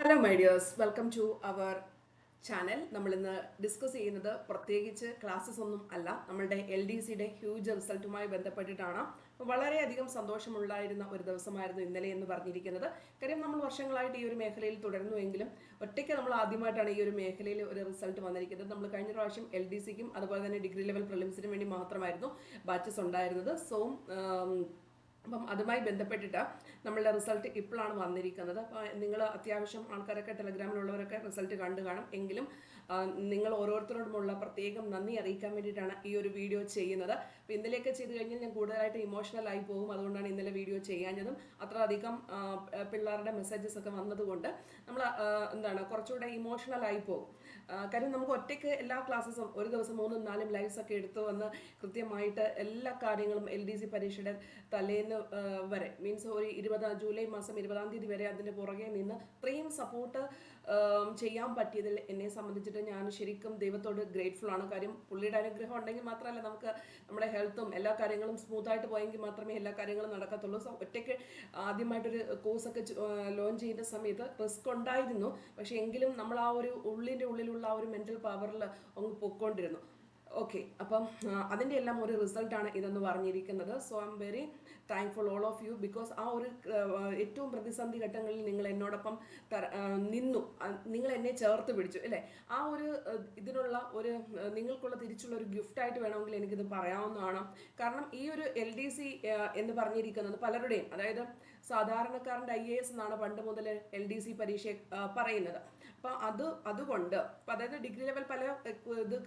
Hello my dears, welcome to our channel. നമ്മളിന്ന് discuss ചെയ്യുന്നത് പ്രത്യേകിച്ച് ക്ലാസ്സസ് ഒന്നും അല്ല, നമ്മളുടെ LDCയുടെ ഹ്യൂജ് റിസൾട്ടുമായി ബന്ധപ്പെട്ടിട്ടാണ്. അപ്പോൾ വളരെയധികം സന്തോഷമുള്ളായിരുന്ന ഒരു ദിവസമായിരുന്നു ഇന്നലെ എന്ന് പറഞ്ഞിരിക്കുന്നത്. കാര്യം നമ്മൾ വർഷങ്ങളായിട്ട് ഈ ഒരു മേഖലയിൽ തുടരുന്നുവെങ്കിലും ഒറ്റയ്ക്ക് നമ്മൾ ആദ്യമായിട്ടാണ് ഈ ഒരു മേഖലയിൽ ഒരു റിസൾട്ട് വന്നിരിക്കുന്നത്. നമ്മൾ കഴിഞ്ഞ പ്രാവശ്യം LDCക്കും അതുപോലെ തന്നെ ഡിഗ്രി ലെവൽ പ്രിലിംസിനും വേണ്ടി മാത്രമായിരുന്നു ബാച്ചസ് ഉണ്ടായിരുന്നത്. അപ്പം അതുമായി ബന്ധപ്പെട്ടിട്ട് നമ്മളുടെ റിസൾട്ട് ഇപ്പോഴാണ് വന്നിരിക്കുന്നത്. അപ്പോൾ നിങ്ങൾ അത്യാവശ്യം ആൾക്കാരൊക്കെ ടെലഗ്രാമിലുള്ളവരൊക്കെ റിസൾട്ട് കണ്ടു കാണും. എങ്കിലും നിങ്ങൾ ഓരോരുത്തരോടുമുള്ള പ്രത്യേകം നന്ദി അറിയിക്കാൻ വേണ്ടിയിട്ടാണ് ഈ ഒരു വീഡിയോ ചെയ്യുന്നത്. അപ്പോൾ ഇന്നലെയൊക്കെ ചെയ്ത് കഴിഞ്ഞാൽ ഞാൻ കൂടുതലായിട്ട് ഇമോഷണൽ ആയി പോകും. അതുകൊണ്ടാണ് ഇന്നലെ വീഡിയോ ചെയ്യാഞ്ഞതും. അത്ര അധികം പിള്ളേരുടെ മെസ്സേജസ് ഒക്കെ വന്നതുകൊണ്ട് നമ്മൾ കുറച്ചുകൂടെ ഇമോഷണൽ ആയി പോകും. കാര്യം നമുക്ക് ഒറ്റയ്ക്ക് എല്ലാ ക്ലാസ്സസും ഒരു ദിവസം 3-4 ലൈവ്സ് ഒക്കെ എടുത്തു വന്ന് കൃത്യമായിട്ട് എല്ലാ കാര്യങ്ങളും LDC പരീക്ഷയുടെ തലേന്ന് വരെ മീൻസ് ഒരു ജൂലൈ മാസം 20-ാം തീയതി വരെ അതിൻ്റെ പുറകെ നിന്ന് ഇത്രയും സപ്പോർട്ട് ചെയ്യാൻ പറ്റിയതിൽ എന്നെ സംബന്ധിച്ചിട്ട് ഞാൻ ശരിക്കും ദൈവത്തോട് ഗ്രേറ്റ്ഫുൾ ആണ്. കാര്യം പുള്ളിയുടെ അനുഗ്രഹം ഉണ്ടെങ്കിൽ മാത്രമല്ല നമുക്ക് നമ്മുടെ ഹെൽത്തും എല്ലാ കാര്യങ്ങളും സ്മൂത്തായിട്ട് പോയെങ്കിൽ മാത്രമേ എല്ലാ കാര്യങ്ങളും നടക്കത്തുള്ളൂ. സോ ഒറ്റയ്ക്ക് ആദ്യമായിട്ടൊരു കോഴ്സൊക്കെ ലോഞ്ച് ചെയ്യുന്ന സമയത്ത് റിസ്ക് ഉണ്ടായിരുന്നു. പക്ഷേ എങ്കിലും നമ്മൾ ആ ഒരു ഉള്ളിലുള്ള ആ ഒരു മെൻ്റൽ പവറിൽ അങ്ങ് പൊയ്ക്കൊണ്ടിരുന്നു. ഓക്കെ, അപ്പം അതിൻ്റെ എല്ലാം ഒരു റിസൾട്ടാണ് ഇതെന്ന് പറഞ്ഞിരിക്കുന്നത്. So I am very thankful all of you. Because ആ ഒരു ഏറ്റവും പ്രതിസന്ധി ഘട്ടങ്ങളിൽ നിങ്ങൾ എന്നോടൊപ്പം നിന്നു, നിങ്ങൾ എന്നെ ചേർത്ത് പിടിച്ചു അല്ലേ. ആ ഒരു ഇതിനുള്ള ഒരു നിങ്ങൾക്കുള്ള തിരിച്ചുള്ള ഒരു ഗിഫ്റ്റായിട്ട് വേണമെങ്കിൽ എനിക്കിത് പറയാവുന്നതാണ്. കാരണം ഈ ഒരു LDC എന്ന് പറഞ്ഞിരിക്കുന്നത് പലരുടെയും, അതായത് സാധാരണക്കാരൻ്റെ IAS എന്നാണ് പണ്ട് മുതൽ LDC പരീക്ഷ പറയുന്നത്. അപ്പം അതുകൊണ്ട് അതായത് ഡിഗ്രി ലെവൽ പല ഇത്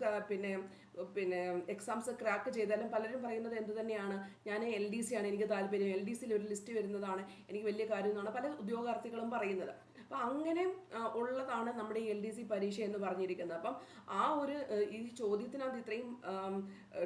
പിന്നെ എക്സാംസ് ക്രാക്ക് ചെയ്താലും പലരും പറയുന്നത് എന്ത് തന്നെയാണ്, ഞാൻ LDC ആണ് എനിക്ക് താല്പര്യം, LDCയിൽ ഒരു ലിസ്റ്റ് വരുന്നതാണ് എനിക്ക് വലിയ കാര്യം എന്നാണ് പല ഉദ്യോഗാർത്ഥികളും പറയുന്നത്. അപ്പം അങ്ങനെ ഉള്ളതാണ് നമ്മുടെ ഈ LDC പരീക്ഷ എന്ന് പറഞ്ഞിരിക്കുന്നത്. അപ്പം ആ ഒരു ഈ ചോദ്യത്തിനകത്ത് ഇത്രയും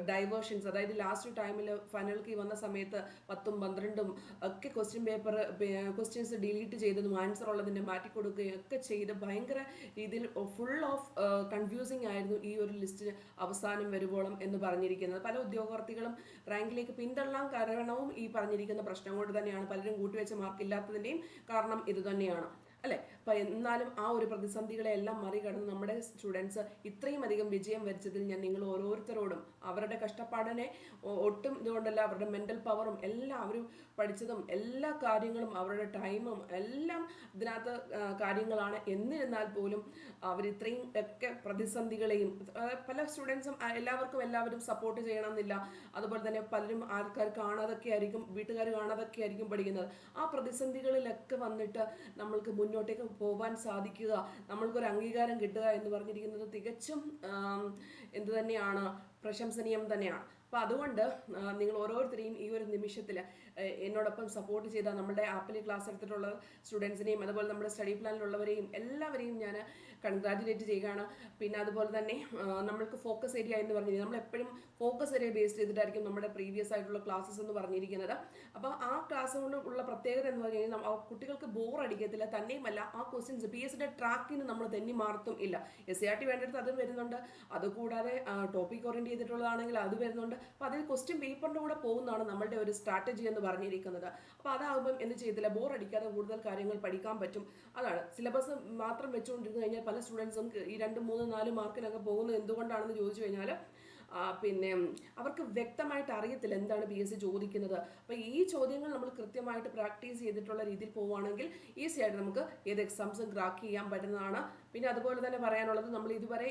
ഡൈവേർഷൻസ്, അതായത് ലാസ്റ്റ് ടൈമിൽ ഫൈനൽക്ക് വന്ന സമയത്ത് 10ഉം 12ഉം ഒക്കെ ക്വസ്റ്റ്യൻസ് ഡിലീറ്റ് ചെയ്തതും ആൻസർ ഉള്ളതിൻ്റെ മാറ്റി കൊടുക്കുകയും ഒക്കെ ചെയ്ത് ഭയങ്കര രീതിയിൽ ഫുൾ ഓഫ് കൺഫ്യൂസിങ് ആയിരുന്നു ഈ ഒരു ലിസ്റ്റ് അവസാനം വരുവോളം എന്ന് പറഞ്ഞിരിക്കുന്നത്. പല ഉദ്യോഗാർത്ഥികളും റാങ്കിലേക്ക് പിന്തള്ളാൻ കാരണവും ഈ പറഞ്ഞിരിക്കുന്ന പ്രശ്നം കൊണ്ട് തന്നെയാണ്. പലരും കൂട്ടിവെച്ച മാർക്ക് ഇല്ലാത്തതിൻ്റെയും കാരണം ഇത് തന്നെയാണ് അല്ലേ. അപ്പം എന്നാലും ആ ഒരു പ്രതിസന്ധികളെ എല്ലാം മറികടന്ന് നമ്മുടെ സ്റ്റുഡൻസ് ഇത്രയും അധികം വിജയം വരിച്ചതിൽ ഞാൻ നിങ്ങൾ ഓരോരുത്തരോടും അവരുടെ കഷ്ടപ്പാടിനെ ഒട്ടും ഇതുകൊണ്ടല്ല, അവരുടെ മെൻ്റൽ പവറും എല്ലാം അവർ പഠിച്ചതും എല്ലാ കാര്യങ്ങളും അവരുടെ ടൈമും എല്ലാം ഇതിനകത്ത് കാര്യങ്ങളാണ്. എന്നിരുന്നാൽ പോലും അവർ ഇത്രയും ഒക്കെ പ്രതിസന്ധികളെയും പല സ്റ്റുഡൻസും എല്ലാവരും സപ്പോർട്ട് ചെയ്യണമെന്നില്ല. അതുപോലെ തന്നെ പലരും ആൾക്കാർ കാണാതൊക്കെ ആയിരിക്കും, വീട്ടുകാർ കാണാതൊക്കെ ആയിരിക്കും പഠിക്കുന്നത്. ആ പ്രതിസന്ധികളിലൊക്കെ വന്നിട്ട് നമ്മൾക്ക് മുന്നോട്ടേക്ക് പോകാൻ സാധിക്കുക, നമ്മൾക്കൊരു അംഗീകാരം കിട്ടുക എന്ന് പറഞ്ഞിരിക്കുന്നത് തികച്ചും എന്തു തന്നെയാണ്, പ്രശംസനീയം തന്നെയാണ്. അപ്പോൾ അതുകൊണ്ട് നിങ്ങൾ ഓരോരുത്തരെയും ഈ ഒരു നിമിഷത്തിൽ എന്നോടൊപ്പം സപ്പോർട്ട് ചെയ്ത നമ്മുടെ ആപ്പിൽ ക്ലാസ് എടുത്തിട്ടുള്ള സ്റ്റുഡൻസിനെയും അതുപോലെ നമ്മുടെ സ്റ്റഡി പ്ലാനിലുള്ളവരെയും എല്ലാവരെയും ഞാൻ കൺഗ്രാജുലേറ്റ് ചെയ്യുകയാണ്. പിന്നെ അതുപോലെ തന്നെ നമ്മൾക്ക് ഫോക്കസ് ഏരിയ എന്ന് പറഞ്ഞിരിക്കുന്നത് നമ്മളെപ്പോഴും ഫോക്കസ് ഏരിയ ബേസ്ഡ് ചെയ്തിട്ടായിരിക്കും നമ്മുടെ പ്രീവിയസ് ആയിട്ടുള്ള ക്ലാസ്സസ് എന്ന് പറഞ്ഞിരിക്കുന്നത്. അപ്പോൾ ആ ക്ലാസ് കൊണ്ട് ഉള്ള പ്രത്യേകത എന്ന് പറഞ്ഞു കഴിഞ്ഞാൽ കുട്ടികൾക്ക് ബോർ അടിക്കത്തില്ല. തന്നെയുമല്ല ആ ക്വസ്റ്റ്യൻസ് PSCയുടെ ട്രാക്കിന് നമ്മൾ തെന്നി മാർത്തും ഇല്ല. SCRT വേണ്ടടുത്ത് അതും വരുന്നുണ്ട്, അതുകൂടാതെ ടോപ്പിക് ഓറിയൻറ്റ് ചെയ്തിട്ടുള്ളതാണെങ്കിൽ അത് വരുന്നുണ്ട്. അപ്പോൾ അതിൽ ക്വസ്റ്റ്യൻ പേപ്പറിൻ്റെ കൂടെ പോകുന്നതാണ് നമ്മളുടെ ഒരു സ്ട്രാറ്റജി എന്ന് പറഞ്ഞിരിക്കുന്നത്. അപ്പോൾ അതാകുമ്പം എന്ത് ചെയ്തില്ല, ബോർ അടിക്കാതെ കൂടുതൽ കാര്യങ്ങൾ പഠിക്കാൻ പറ്റും. അതാണ് സിലബസ് മാത്രം വെച്ചുകൊണ്ടിരുന്നു കഴിഞ്ഞാൽ പല സ്റ്റുഡൻസും ഈ 2, 3, 4 മാർക്കിനൊക്കെ പോകുന്നത് എന്തുകൊണ്ടാണെന്ന് ചോദിച്ചു കഴിഞ്ഞാൽ പിന്നെ അവർക്ക് വ്യക്തമായിട്ട് അറിയത്തില്ല എന്താണ് PSC ചോദിക്കുന്നത്. അപ്പോൾ ഈ ചോദ്യങ്ങൾ നമ്മൾ കൃത്യമായിട്ട് പ്രാക്ടീസ് ചെയ്തിട്ടുള്ള രീതിയിൽ പോവുകയാണെങ്കിൽ ഈസി ആയിട്ട് നമുക്ക് ഏത് എക്സാംസും ക്രാക്ക് ചെയ്യാൻ പറ്റുന്നതാണ്. പിന്നെ അതുപോലെ തന്നെ പറയാനുള്ളത്, നമ്മൾ ഇതുവരെ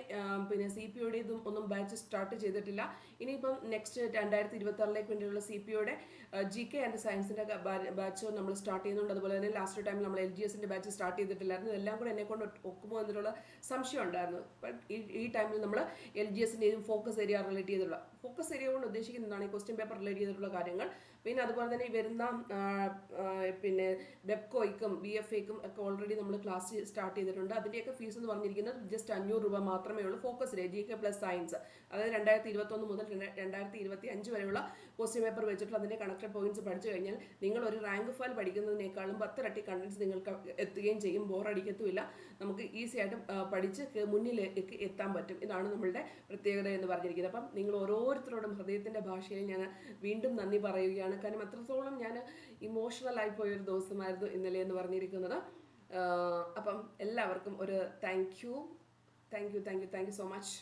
പിന്നെ CPOയുടെ ഇതും ഒന്നും ബാച്ച് സ്റ്റാർട്ട് ചെയ്തിട്ടില്ല. ഇനിയിപ്പം നെക്സ്റ്റ് 2026 വേണ്ടിയുള്ള CPOയുടെ GK ആൻഡ് സയൻസിൻ്റെ ബാച്ച് നമ്മൾ സ്റ്റാർട്ട് ചെയ്യുന്നുണ്ട്. അതുപോലെ തന്നെ ലാസ്റ്റ് ടൈം നമ്മൾ LGSൻ്റെ ബാച്ച് സ്റ്റാർട്ട് ചെയ്തിട്ടില്ലായിരുന്നു. ഇതെല്ലാം കൂടെ എന്നെ കൊണ്ട് ഒക്കുമോ എന്നുള്ള സംശയം ഉണ്ടായിരുന്നു. ബട്ട് ഈ ടൈമിൽ നമ്മൾ LGSൻ്റെയും ഫോക്കസ് ഏരിയ റിലേറ്റ് ചെയ്തിട്ടുള്ള ഫോക്കസ് ഏരിയ കൊണ്ട് ഉദ്ദേശിക്കുന്നതാണ് ഈ ക്വസ്റ്റ്യൻ പേപ്പർ റിലേറ്റ് ചെയ്തിട്ടുള്ള കാര്യങ്ങൾ. പിന്നെ അതുപോലെ തന്നെ വരുന്ന പിന്നെ വെബ്കോയ്ക്കും BFAക്കും ഒക്കെ ഓൾറെഡി നമ്മൾ ക്ലാസ് സ്റ്റാർട്ട് ചെയ്തിട്ടുണ്ട്. അതിൻ്റെയൊക്കെ ഫീസ് എന്ന് പറഞ്ഞിരിക്കുന്നത് ജസ്റ്റ് 500 രൂപ മാത്രമേ ഉള്ളൂ. Focus area GK plus science, അതായത് 2021 മുതൽ 2025 വരെയുള്ള ക്വസ്റ്റ്യൻ പേപ്പർ വെച്ചിട്ടുള്ള അതിൻ്റെ കണക്റ്റഡ് പോയിന്റ്സ് പഠിച്ചു കഴിഞ്ഞാൽ നിങ്ങൾ ഒരു റാങ്ക് ഫയൽ പഠിക്കുന്നതിനേക്കാളും 10 ഇരട്ടി കണ്ടൻസ് നിങ്ങൾക്ക് എത്തുകയും ചെയ്യും. ബോറടിക്കത്തുമില്ല. നമുക്ക് ഈസി ആയിട്ട് പഠിച്ച് മുന്നിലേക്ക് എത്താൻ പറ്റും. ഇതാണ് നമ്മളുടെ പ്രത്യേകത എന്ന് പറഞ്ഞിരിക്കുന്നത്. അപ്പം നിങ്ങൾ ഓരോരുത്തരോടും ഹൃദയത്തിൻ്റെ ഭാഷയിൽ ഞാൻ വീണ്ടും നന്ദി പറയുകയാണ്. കാരണം അത്രത്തോളം ഞാൻ ഇമോഷണൽ ആയി പോയൊരു ദിവസമായിരുന്നു ഇന്നലെ എന്ന് പറഞ്ഞിരിക്കുന്നത്. അപ്പം എല്ലാവർക്കും ഒരു താങ്ക് യു സോ മച്ച്.